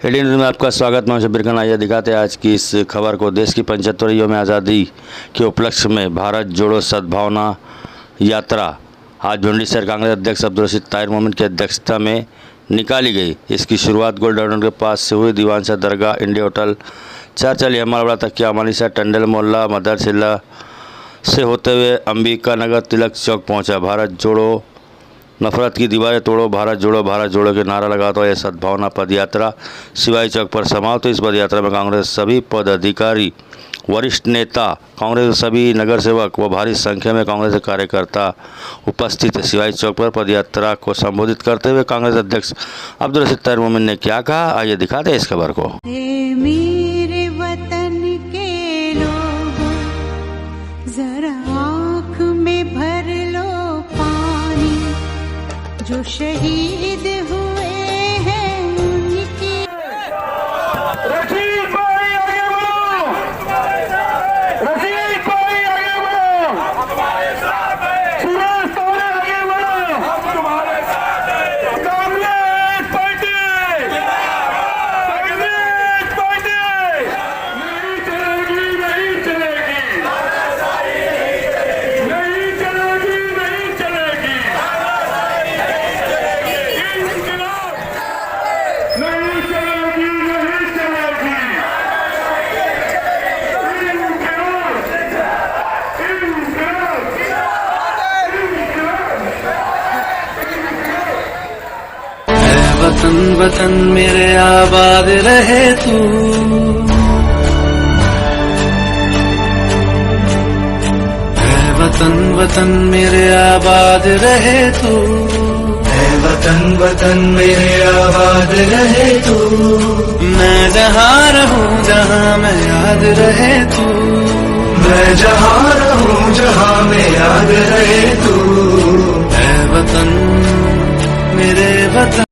Indian news में आपका स्वागत। मैं शब्बीर खान। आइए दिखाते हैं आज की इस खबर को। देश की 75वीं यौम आज़ादी के उपलक्ष्य में भारत जोड़ो सद्भावना यात्रा आज भिंडी कांग्रेस अध्यक्ष अब्दुल रशीद ताहिर मोमिन की अध्यक्षता में निकाली गई। इसकी शुरुआत गोल्ड गार्डन के पास से हुई। दीवान शाह दरगाह, इंडिया होटल, चर्च यमालवाड़ा तकिया, अमानिसा, टंडल मोहल्ला, मदरसिल्ला से होते हुए अंबिका नगर तिलक चौक पहुंचा। भारत जोड़ो नफरत की दीवारें तोड़ो, भारत जोड़ो के नारा लगाता हुआ यह सद्भावना पद यात्रा शिवाजी चौक पर समाप्त हुई। इस पद यात्रा में कांग्रेस सभी पदाधिकारी, वरिष्ठ नेता, कांग्रेस सभी नगर सेवक व भारी संख्या में कांग्रेस के कार्यकर्ता उपस्थित थे। शिवाजी चौक पर पद यात्रा को संबोधित करते हुए कांग्रेस अध्यक्ष अब्दुल रशीद ताहिर मोमिन ने क्या कहा, आइए दिखाते हैं इस खबर को। मेरे वतन के लोगों, जरा आँख में भर लो पानी, जो शहीद हुए हैं उनकी। रशीद भाई आगे बढ़ो, रशीद भाई आगे बढ़ो, सुरेश तोरे आगे बढ़ो, हम तुम्हारे साथ हैं। कांग्रेस पार्टी, कांग्रेस पार्टी नहीं चलेगी, नहीं चलेगी, नहीं चलेगी, नहीं चलेगी, इनकलाब नहीं चलेगी, नहीं चलेगी, है वतन वतन मेरे आबाद रहे तू, है वतन वतन मेरे आबाद रहे तू, है वतन वतन मेरे आबाद रहे तू। मैं जहाँ रहूँ जहाँ मैं याद रहे तू, मैं जहाँ रहूँ जहाँ मैं याद रहे तू। है वतन मेरे वतन।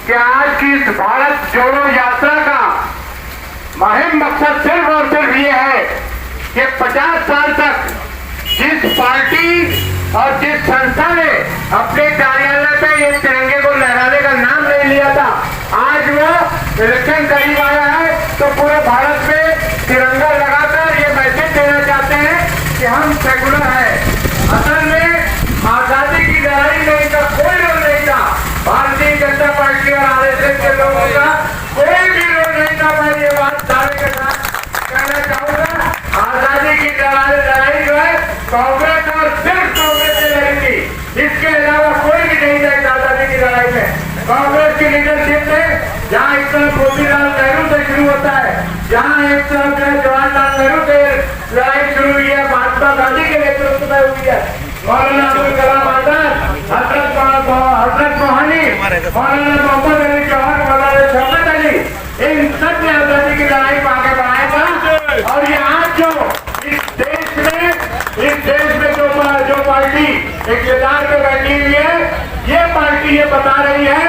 कि आज की इस भारत जोड़ो यात्रा का मुहिम मकसद सिर्फ और सिर्फ ये है कि 50 साल तक जिस पार्टी और जिस संस्था ने अपने कार्यालय पे ये तिरंगे को लहराने का नाम नहीं लिया था, आज वो इलेक्शन करीब आया है तो पूरे भारत में तिरंगा लगाकर ये मैसेज देना चाहते हैं कि हम सेकुलर है। असल में आजादी की लड़ाई में इनका कोई रोल नहीं था। भारतीय जनता पार्टी और आरएसएस के लोगों का कोई भी रोल नहीं था। मैं ये बात दावे के साथ कहना चाहूंगा, आजादी की लड़ाई जो है कांग्रेस और सिर्फ कांग्रेस से लड़ेगी, इसके अलावा कोई भी नहीं था इस आजादी की लड़ाई में। कांग्रेस की लीडरशिप ने जहाँ एक तरफ मोतीलाल नेहरू से शुरू होता है, जहाँ एक तरफ जवाहरलाल नेहरू से लड़ाई शुरू हुई है, महात्मा गांधी के नेतृत्व में हुई है, मौलाना अबुल कलाम आजाद, हजरत मोहानी, मौलाना मोहम्मद अली जौहर, मौलाना शौकत अली, इन सब ने आजादी की लड़ाई को आगे बढ़ाया था। और ये आज जो इस देश में जो पार्टी इक़्तिदार पे बैठी हुई है, ये पार्टी ये बता रही है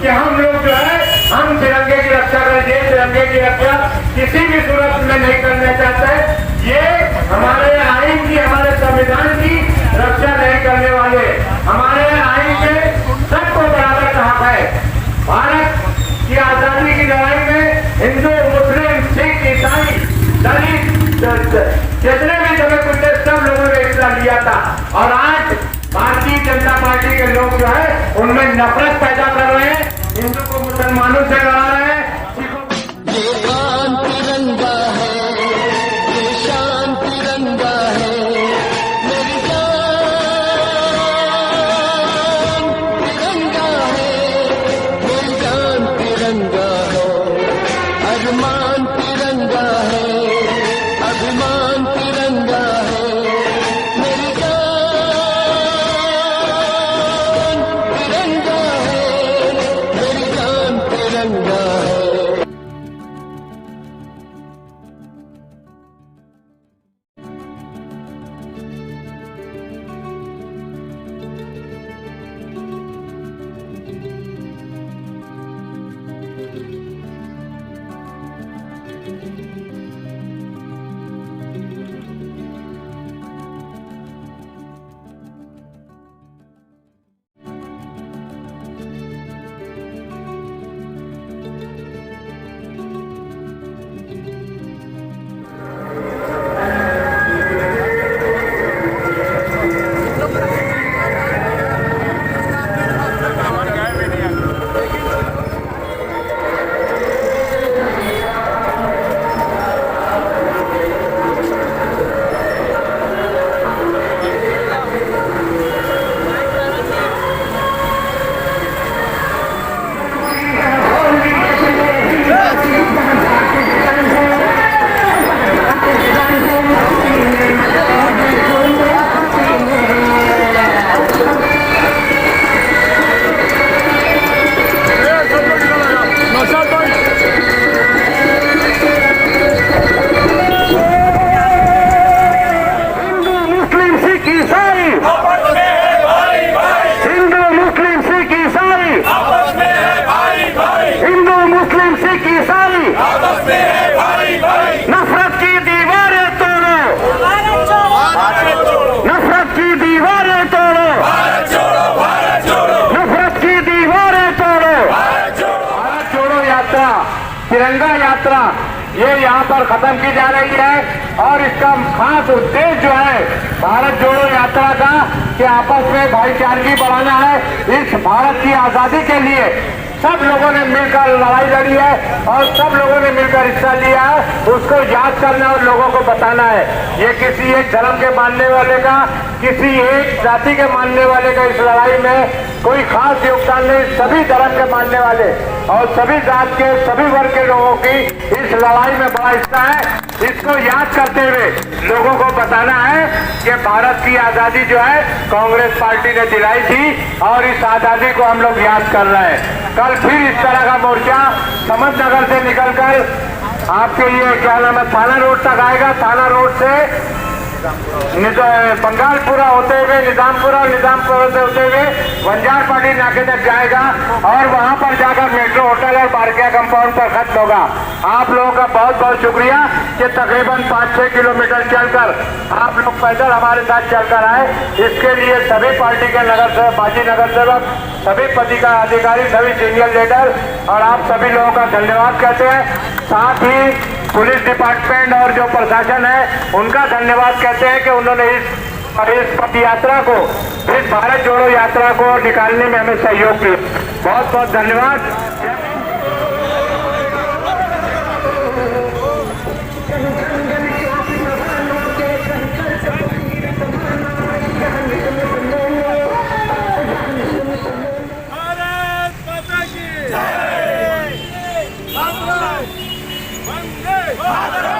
कि हम लोग जो है हम तिरंगे की रक्षा करेंगे। तिरंगे की रक्षा किसी भी सूरत में नहीं करना चाहते। ये हमारे आइन की, हमारे संविधान की रक्षा नहीं करने वाले। हमारे आइन में सबको बराबर का हक है। भारत की आजादी की लड़ाई में हिंदू, मुस्लिम, सिख, ईसाई, दलित, जितने भी दबे कुत्ते सब लोगों ने हिस्सा लिया था। और आज भारतीय जनता पार्टी के लोग जो है उनमें नफरत पैदा कर रहे हैं, हिंदू को मुसलमानों से लड़ा रहे हैं, सिखों को। तिरंगा है, ये शान तिरंगा है, मेरी जान तिरंगा है, मेरी जान तिरंगा है, अरमान तिरंगा है, अभिमान तिरंगा है, मेरी जान तिरंगा है, मेरी जान तिरंगा यहाँ पर खत्म की जा रही है। और इसका खास उद्देश्य जो है भारत जोड़ो यात्रा का कि आपस में भाईचारगी बढ़ाना है। इस भारत की आजादी के लिए सब लोगों ने मिलकर लड़ाई लड़ी है और सब लोगों ने मिलकर हिस्सा लिया है, उसको याद करना और लोगों को बताना है। ये किसी एक धर्म के मानने वाले का, किसी एक जाति के मानने वाले का इस लड़ाई में कोई खास योगदान नहीं। सभी धर्म के मानने वाले और सभी जात के, सभी वर्ग के लोगों की इस लड़ाई में बड़ा हिस्सा है। इसको याद करते हुए लोगों को बताना है कि भारत की आजादी जो है कांग्रेस पार्टी ने दिलाई थी और इस आजादी को हम लोग याद कर रहे हैं। कल फिर इस तरह का मोर्चा समझ नगर से निकलकर आपके ये क्या नाम है थाना रोड तक आएगा। थाना रोड से बंगालपुरा होते हुए निजामपुरा और निजामपुरा से होते हुए वंजार पार्टी नाके तक जाएगा और वहां पर जाकर मेट्रो होटल और बारकिया कंपाउंड पर खत्म होगा। आप लोगों का बहुत बहुत शुक्रिया कि तकरीबन 5-6 किलोमीटर चलकर आप लोग पैदल हमारे साथ चलकर आए। इसके लिए सभी पार्टी के नगर सेवक, माजी नगर सेवक, सभी पत्रिका अधिकारी, सभी सीनियर लीडर और आप सभी लोगों का धन्यवाद कहते हैं। साथ ही पुलिस डिपार्टमेंट और जो प्रशासन है उनका धन्यवाद कहते हैं कि उन्होंने इस पद यात्रा को, इस भारत जोड़ो यात्रा को निकालने में हमें सहयोग किया। बहुत बहुत धन्यवाद। वंदे मातरम।